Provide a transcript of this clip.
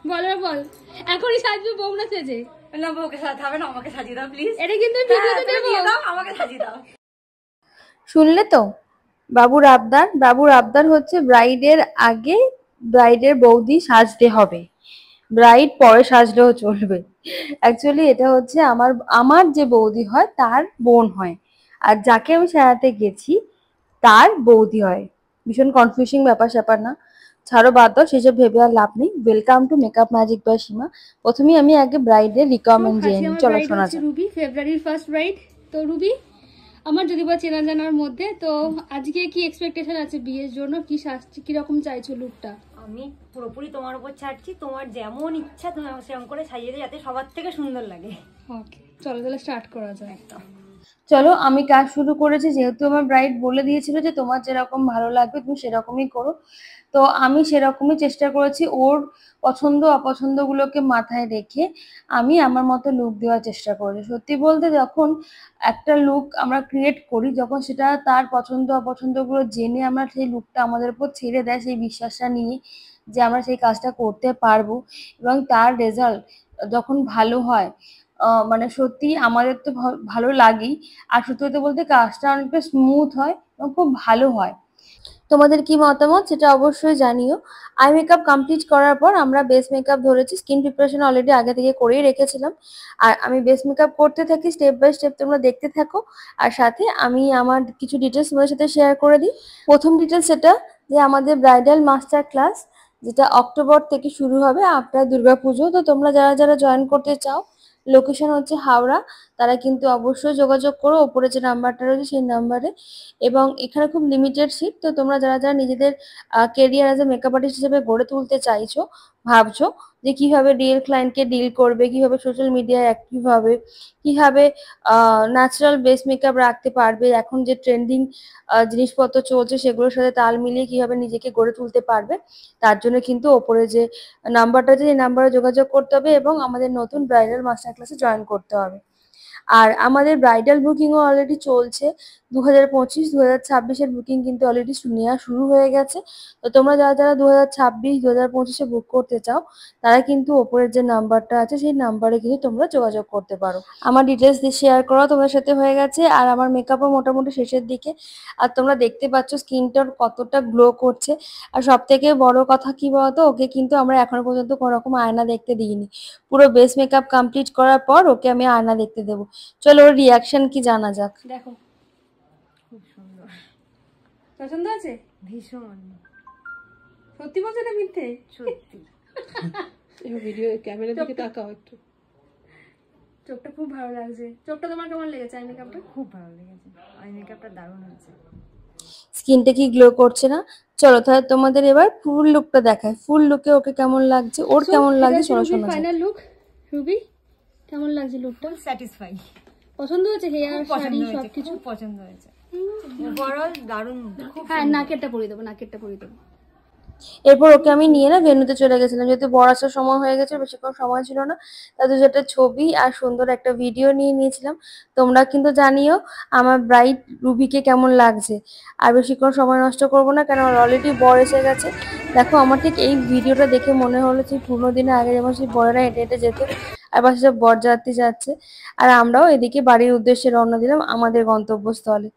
বল বল, এখনই সাজবি বউনা সেজে? না বউকে সাজাতে হবে না, আমাকে সাজিয়ে দাও প্লিজ। এটা কিন্তু ভিডিওতে দেব, আমাকে সাজিয়ে দাও। শুনলে তো বাবুর আবদার? বাবুর আবদার হচ্ছে ব্রাইডের আগে ব্রাইডের বৌদি সাজতে হবে, ব্রাইড পরে সাজলেও চলবে। অ্যাকচুয়ালি এটা হচ্ছে আমার যে বৌদি হয় তার বোন হয়, আর যাকে আমি সাজাতে গেছি তার বৌদি হয়। ভীষণ কনফিউজিং ব্যাপার স্যাপার না? ছাড়ো, বাদ দাও, সেসব ভেবে আর লাভ নেই। Welcome to makeup magic by Seema. প্রথমেই আমি আগে ব্রাইডের রিকোয়ারমেন্ট জেনে নিই। চলো শোনা যাক। রুবি ফেব্রুয়ারির ফার্স্ট ব্রাইড। তো রুবি আমার যদি বা চেনা জানার মধ্যে, তো আজকে কি এক্সপেকটেশন আছে বিয়ের জন্য? কি সাজছি, কি রকম চাইছো লুকটা? আমি পুরোপুরি তোমার উপর ছাড়ছি, তোমার যেমন ইচ্ছা তুমি আমাকে সেরকম করে সাজিয়ে দিও যাতে সবার থেকে সুন্দর লাগে। ওকে চলো তাহলে স্টার্ট করা যায়। চলো আমি কাজ শুরু করেছি, যেহেতু আমার ব্রাইড বলে দিয়েছিল যে তোমার যেরকম ভালো লাগবে তুমি সেরকমই করো, তো আমি সেরকমই চেষ্টা করেছি। ওর পছন্দ অপছন্দগুলোকে মাথায় রেখে আমি আমার মতো লুক দেওয়ার চেষ্টা করেছি। সত্যি বলতে যখন একটা লুক আমরা ক্রিয়েট করি, যখন সেটা তার পছন্দ অপছন্দগুলো জেনে আমরা সেই লুকটা আমাদের উপর ছেড়ে দেয়, সেই বিশ্বাসটা নিয়ে যে আমরা সেই কাজটা করতে পারবো, এবং তার রেজাল্ট যখন ভালো হয় মানে সত্যি আমাদের তো ভালো লাগেই, আর সত্যি কথা বলতে কাজটা অনেকটা স্মুথ হয় এবং খুব ভালো হয়। তোমাদের কি মতামত সেটা অবশ্যই জানিও। আই মেকআপ কমপ্লিট করার পর আমরা বেস মেকআপ ধরেছি। স্কিন প্রিপারেশন অলরেডি আগে থেকে করেই রেখেছিলাম, আর আমি বেস মেকআপ করতে থাকি স্টেপ বাই স্টেপ, তোমরা দেখতে থাকো। আর সাথে আমি আমার কিছু ডিটেলস তোমাদের সাথে শেয়ার করে দিই। প্রথম ডিটেলস এটা যে আমাদের ব্রাইডাল মাস্টার ক্লাস, যেটা অক্টোবর থেকে শুরু হবে আফটার দুর্গাপুজো। তো তোমরা যারা যারা জয়েন করতে চাও, লোকেশন হচ্ছে হাওড়া, তারা কিন্তু অবশ্যই যোগাযোগ করো ওপরে যে নাম্বারটা রয়েছে সেই নাম্বারে। এবং এখানে খুব লিমিটেড সিট, তো তোমরা যারা যারা নিজেদের career as a makeup artist হিসেবে গড়ে তুলতে চাইছো, ভাবছো যে কিভাবে রিয়েল ক্লায়েন্টকে ডিল করবে, কিভাবে সোশ্যাল মিডিয়ায় অ্যাক্টিভ হবে, কিভাবে ন্যাচারাল বেস মেকআপ রাখতে পারবে, এখন যে ট্রেন্ডিং জিনিসপত্র চলছে সেগুলোর সাথে তাল মিলিয়ে কিভাবে নিজেকে গড়ে তুলতে পারবে, তার জন্য কিন্তু ওপরে যে নাম্বারটা আছে সেই নাম্বারে যোগাযোগ করতে হবে এবং আমাদের নতুন ব্রাইডাল মাস্টার ক্লাসে জয়েন করতে হবে। আর আমাদের ব্রাইডাল বুকিংও অলরেডি চলছে। 2025-2026-এর বুকিং কিন্তু অলরেডি নেওয়া শুরু হয়ে গেছে। তো তোমরা যারা যারা 2026-2025-এ বুক করতে চাও, তারা কিন্তু ওপরের যে নাম্বারটা আছে সেই নাম্বারে কিন্তু তোমরা যোগাযোগ করতে পারো। আমার ডিটেলস দিয়ে শেয়ার করা তোমাদের সাথে হয়ে গেছে, আর আমার মেকআপও মোটামুটি শেষের দিকে। আর তোমরা দেখতে পাচ্ছ স্কিনটার কতটা গ্লো করছে। আর সব থেকে বড় কথা কি বলতো, ওকে কিন্তু আমরা এখনো পর্যন্ত কোনো রকম আয়না দেখতে দিইনি। পুরো বেস মেকআপ কমপ্লিট করার পর ওকে আমি আয়না দেখতে দেবো। চলো ওর রিয়াকশন কি জানা যাক। দেখো খুব সুন্দর, পছন্দ আছে? ভীষণ। সত্যি বলছো না মিথ্যে? সত্যি। ভিডিও ক্যামেরা দিকে তাকাও একটু। চোখটা খুব ভালো লাগছে। চোখটা তোমার কেমন লেগেছে? আই মেকআপটা খুব ভালো লেগেছে, আই মেকআপটা দারুণ হয়েছে। স্কিনটা কি গ্লো করছে না? চলো তাহলে তোমাদের এবার ফুল লুকটা দেখায়। ফুল লুকে ওকে কেমন লাগছে, ওর কেমন লাগছে শোনা শোনা। ফাইনাল লুক রুবি কেমন লাগছে? লুকটা স্যাটিসফাই। পছন্দ হয়েছে? হেয়ার শাড়ি সবকিছু পছন্দ হয়েছে। ওভারঅল দারুণ। হ্যাঁ নাকেরটা পরিয়ে দেবো, নাকেরটা পরিয়ে দেবো। এরপর ওকে আমি নিয়ে না ভেন্যুতে চলে গেছিলাম, যেহেতু বর আসার সময় হয়ে গেছে, বেশিক্ষণ সময় ছিল না। তাদের একটা ছবি আর সুন্দর একটা ভিডিও নিয়ে নিয়েছিলাম। তোমরা কিন্তু জানিও আমার ব্রাইড রুবিকে কেমন লাগছে। আর বেশিক্ষণ সময় নষ্ট করবো না, কারণ অলরেডি বর এসে গেছে। দেখো আমার ঠিক এই ভিডিওটা দেখে মনে হলো সেই পুরোনো দিনে আগে যেমন সেই বরেরা হেঁটে হেঁটে যেত, আর পাশে বরযাত্রী যাচ্ছে, আর আমরাও এদিকে বাড়ির উদ্দেশ্যে রওনা দিলাম আমাদের গন্তব্যস্থলে।